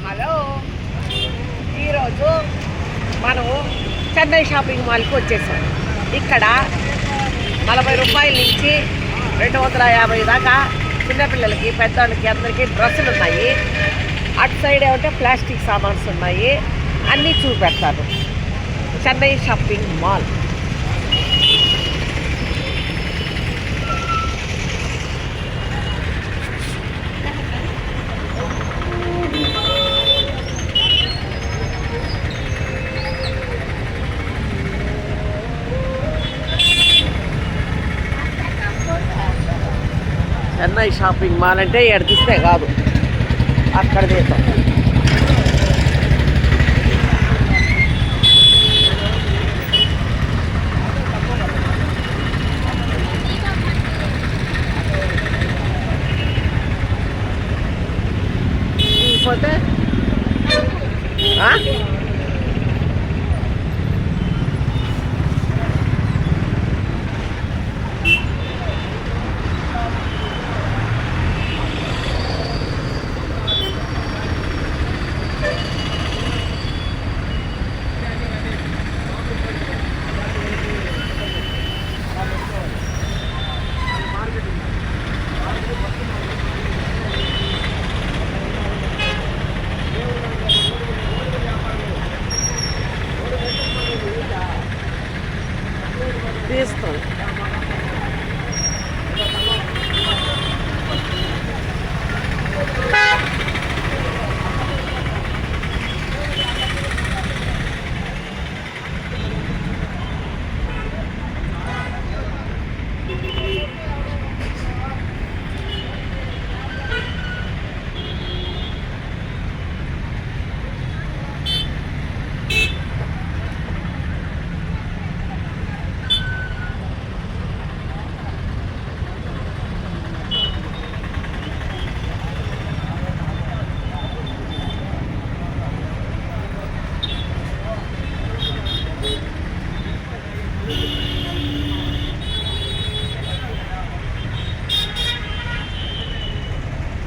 Hello, ఈరోజు మనము Chennai shopping మాల్కి వచ్చేసాం. ఇక్కడ 40 రూపాయల నుంచి 250 దాకా చిన్నపిల్లలకి పెద్దవాళ్ళకి అందరికీ డ్రెస్సులు ఉన్నాయి. అటు సైడ్ ఏమంటే ప్లాస్టిక్ సామాన్స్ ఉన్నాయి. అన్నీ చూపెడతాను. Chennai shopping mall. Chennai shopping mall అంటే ఎడతిస్తే కాదు, అక్కడ తీస్తాం. పోతే తీస్తాం.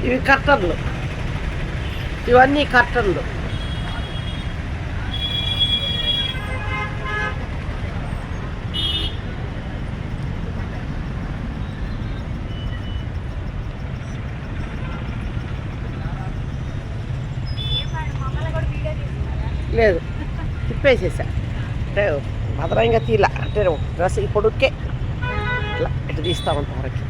ఇవి కర్టన్లు, ఇవన్నీ కర్టన్లు. లేదు, తిప్పేసేసా అంటే భద్రంగా తీలా అంటే డ్రెస్ ఇప్పుడుకే ఇట్లా ఇటు తీస్తామంత వరకు.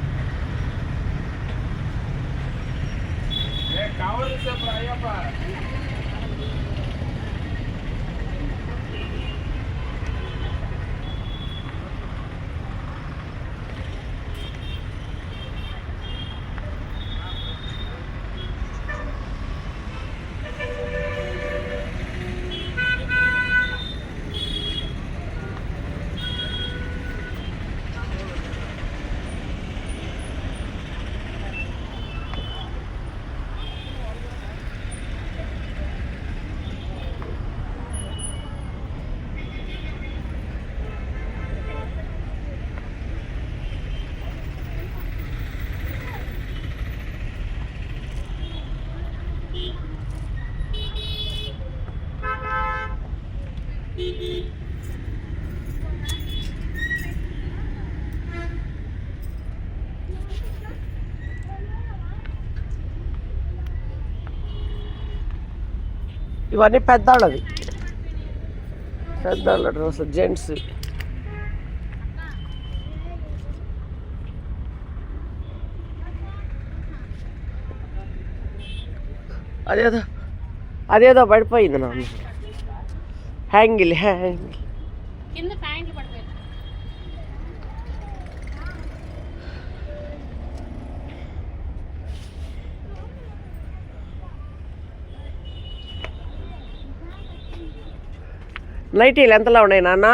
ఇవన్నీ పెద్దవాళ్ళవి, పెద్దవాళ్ళ డ్రెస్, జెంట్స్. అదేదో పడిపోయింది నాన్న. హ్యాంగిల్ నైటీలు ఎంతలో ఉన్నాయి నాన్న?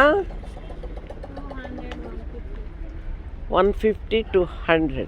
150 to 100.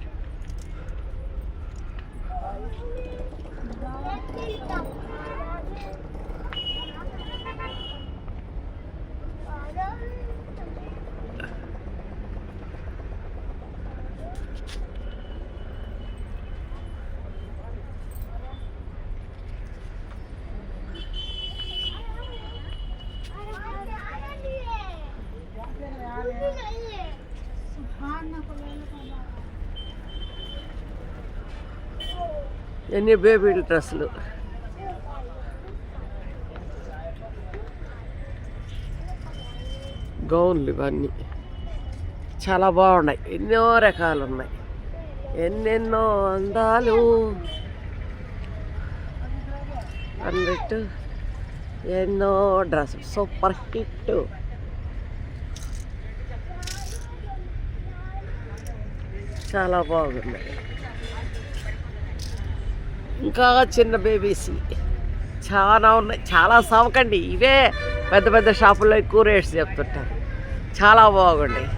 ఎన్ని బేబీ డ్రెస్సులు. గౌన్లు ఇవన్నీ చాలా బాగున్నాయి. ఎన్నో రకాలు ఉన్నాయి, ఎన్నెన్నో అందాలు అన్నట్టు. ఎన్నో డ్రెస్సులు సూపర్ హిట్. చాలా బాగున్నాయి. ఇంకా చిన్న బేబీస్ చాలా ఉన్నాయి. చాలా సవకండి. ఇవే పెద్ద పెద్ద షాపుల్లో ఎక్కువ రేట్స్ చెప్తుంటారు. చాలా బాగుంటాయి,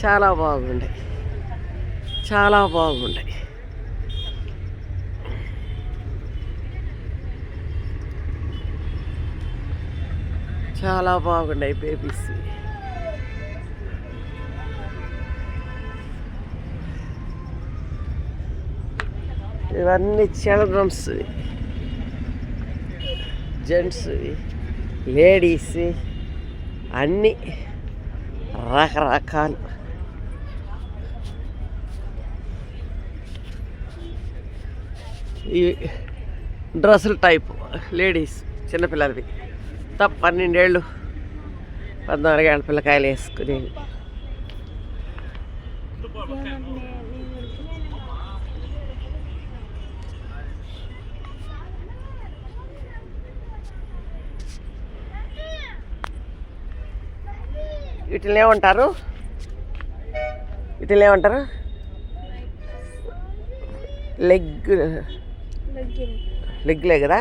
చాలా బాగుంటాయి, చాలా బాగుంటాయి. చాలా బాగున్నాయి బేబీస్. ఇవన్నీ చిల్డ్రన్స్, జెంట్స్, లేడీస్ అన్నీ రకరకాలు. ఈ డ్రెస్సుల టైపు లేడీస్ చిన్నపిల్లలవి 12 ఏళ్ళు 14 ఏళ్ళ పిల్లకాయలు వేసుకుని. వీటిని ఏమంటారు? లెగ్లే కదా.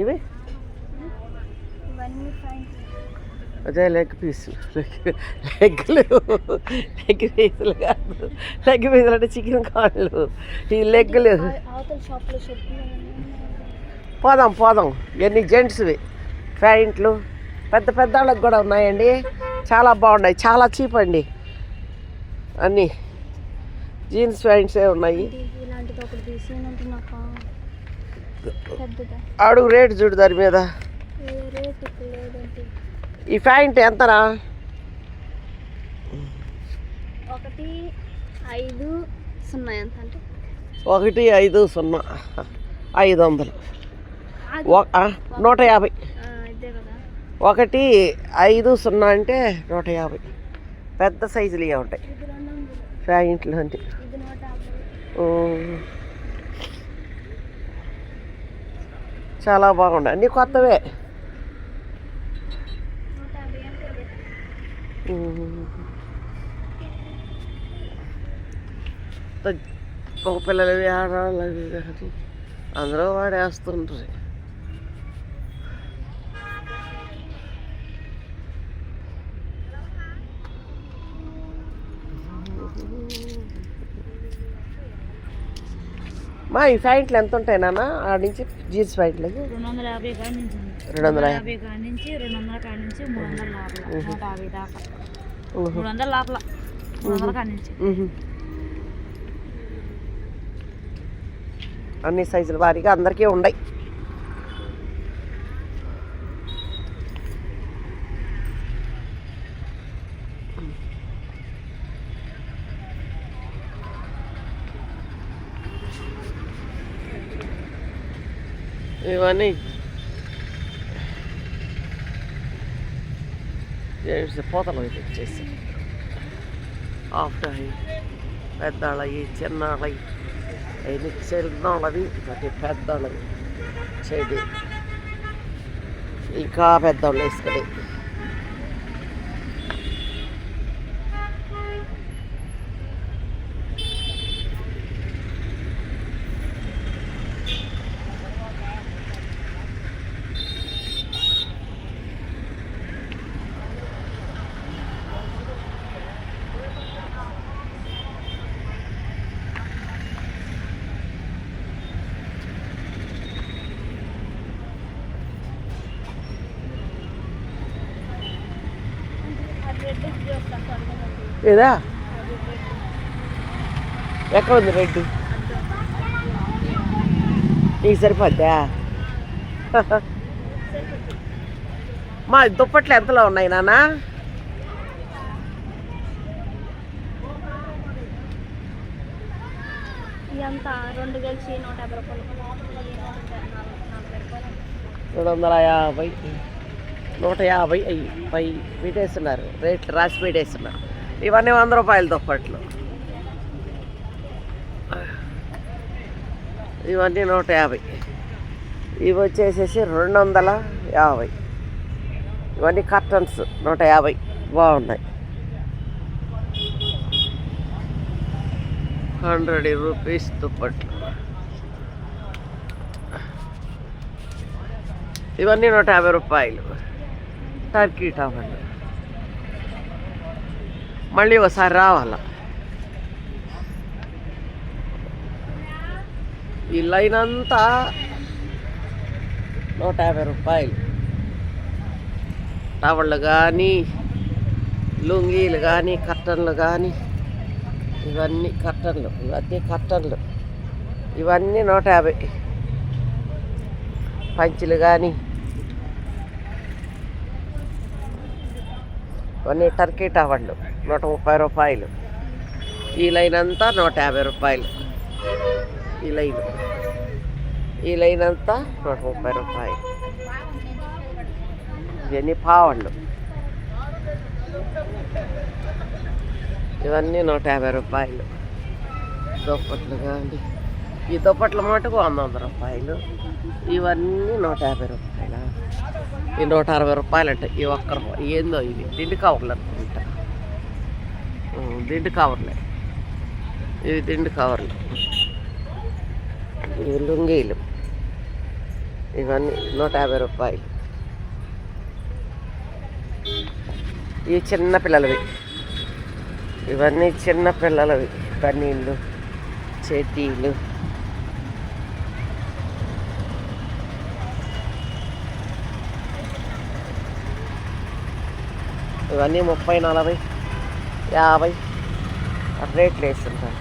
ఇవి అదే లెగ్ పీసులు. లెగ్ పీసులు కాదు, లెగ్ పీసులు అంటే చికెన్ కాళ్ళు. ఈ లెగ్లు పోదాం. ఇవన్నీ జెంట్స్వి ప్యాంట్లు పెద్ద పెద్ద వాళ్ళకి కూడా ఉన్నాయండి. చాలా బాగున్నాయి, చాలా చీప్ అండి. అన్నీ జీన్స్ ప్యాంట్సే ఉన్నాయి. అడుగు రేటు చూడు దాని మీద. ఈ ప్యాంట్ ఎంతనా? 1,5,0 500 150. 1,5,0 అంటే 150. పెద్ద సైజులు ఇవే ఉంటాయి ప్యాంట్లు అంటే. చాలా బాగున్నాయి, అన్నీ కొత్తవే. ఒక పిల్లలవి ఆడవాళ్ళవి కానీ అందరూ వాడేస్తుంటారు. మా ఈ ప్యాంట్లు ఎంత ఉంటాయి నాన్న? ఆడ నుంచి జీన్స్ ప్యాంట్లు 250 కాడి నుంచి 250 కాడి నుంచి 200 కాడి నుంచి 300 లోపల 150 దాకా 300 లోపల 300 కాడి నుంచి. అన్ని సైజుల వారీగా అందరికీ ఉన్నాయి. ఇవన్నీ పోతలు వచ్చేసి ఆఫ్టర్ పెద్దవాళ్ళవి చిన్నవాళ్ళవి అవి చిన్నవాళ్ళవి ప్రతి పెద్దవాళ్ళవి చెడి ఇంకా పెద్దవాళ్ళు వేసుకొని. ఏదా ఎక్కడ ఉంది రెడ్? నీకు సరిపోద్దా? మా దుప్పట్లు ఎంతలో ఉన్నాయి నాన్న? ఇదంతా రెండు కలిసి 150 రూపాయలు. 250, 150 అయ్యి పై పెట్టేస్తున్నారు, రేట్లు రాసి పెట్టేస్తున్నారు. ఇవన్నీ 100 రూపాయల దుప్పట్లు, ఇవన్నీ 150. ఇవి వచ్చేసేసి 250. ఇవన్నీ కర్టన్స్ 150, బాగున్నాయి. 100 రూపీస్ దుప్పట్లు. ఇవన్నీ 150 రూపాయలు. Turkey towel. మళ్ళీ ఒకసారి రావాల. ఈ లైన్ అంతా 150 రూపాయలు. టవళ్ళు కానీ, లుంగీలు కానీ, కర్టన్లు కానీ, ఇవన్నీ కర్టన్లు, ఇవన్నీ 150. పంచులు కానీ, ఇవన్నీ టర్కీ టవళ్ళు 130 రూపాయలు. ఈ లైన్ అంతా 150 రూపాయలు. ఈ లైన్ అంతా 130 రూపాయలు. ఇవన్నీ పావళ్ళు, ఇవన్నీ 150 రూపాయలు. దుప్పట్లు కానీ, ఈ దుప్పట్ల మటుకు 100 రూపాయలు. ఇవన్నీ 150 రూపాయలు. ఈ 160 రూపాయలు అంటే ఈ ఒక్క ఏందో ఇది దిండు కవర్లు అనుకుంటా. దిండు కవర్లే ఇవి, దిండు కవర్లు. ఇవి లుంగీలు, ఇవన్నీ 150 రూపాయలు. ఇవి చిన్న పిల్లలవి, ఇవన్నీ చిన్న పిల్లలవి. బనీళ్ళు, చెట్టీలు. ఇవన్నీ 30, 40, 50 అట్లా రేట్లు వేస్తుంటారు.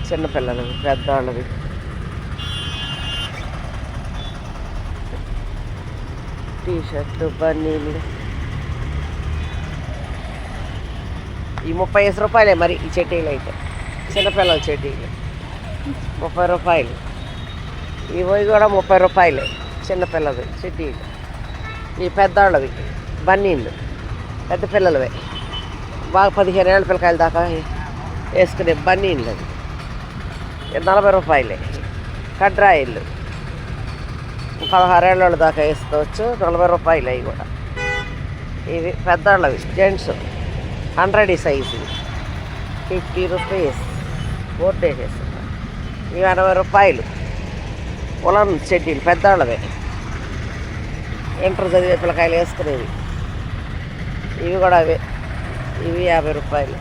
చిన్నపిల్లలవి, పెద్దవాళ్ళవి. టీషర్ట్లు, బన్నీళ్ళు. ఈ 30 రూపాయలే మరి ఈ చెట్టీలు అయితే. చిన్నపిల్లల చెట్టీలు 30 రూపాయలు. ఇవి కూడా 30 రూపాయలే చిన్నపిల్లవి చెట్టీలు. ఈ పెద్దవాళ్ళవి బన్నీళ్ళు, పెద్ద పిల్లలవే. బాగా 15 ఏళ్ళ పిల్లకాయల దాకా వేసుకునే బన్నీళ్ళు అవి 40 రూపాయలే. కడ్రాయిళ్ళు 16 ఏళ్ళ దాకా వేసుకోవచ్చు, 40 రూపాయలు అవి కూడా. ఇవి పెద్దవాళ్ళవి జెంట్స్ 100 సైజు 50 రూపీస్. బోర్డు వేసేస్తున్నారు. ఇవి 80 రూపాయలు. ఉలన్ చెడ్డీలు పెద్దవాళ్ళవే, ఇంటర్ చదివే పిల్లకాయలు వేసుకునేవి. ఇవి కూడా అవే. ఇవి 50 రూపాయలు.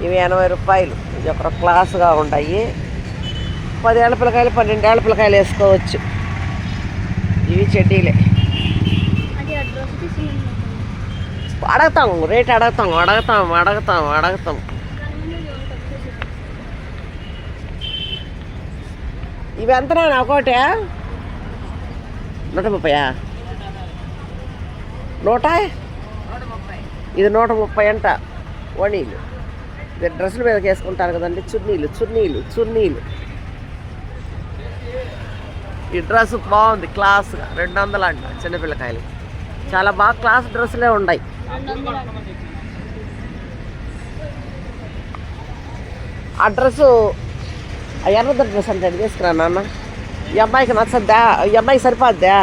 ఇవి 80 రూపాయలు. ఇది ఒక క్లాసుగా ఉంటాయి. 10 ఏళ్ళ పిల్లకాయలు, 12 ఏళ్ళ పిల్లకాయలు వేసుకోవచ్చు. ఇవి చెడ్డీలే. అడుగుతాం, రేట్ అడుగుతాం. ఇవి ఎంతనా ఒకటే? 130. 100? ఇది 130 అంట. వణీలు ఇది డ్రెస్సుల మీదకి వేసుకుంటారు కదండి. చున్నీలు. ఈ డ్రెస్ బాగుంది, క్లాస్గా. 200 అంట చిన్నపిల్లకాయలు. చాలా బాగా క్లాస్ డ్రెస్సులే ఉన్నాయి. ఆ డ్రెస్సు ఎర్రద డ్రెస్ అంటే తీసుకురా నాన్న. ఈ అమ్మాయికి నచ్చద్దా? ఈ అమ్మాయికి సరిపోద్దా?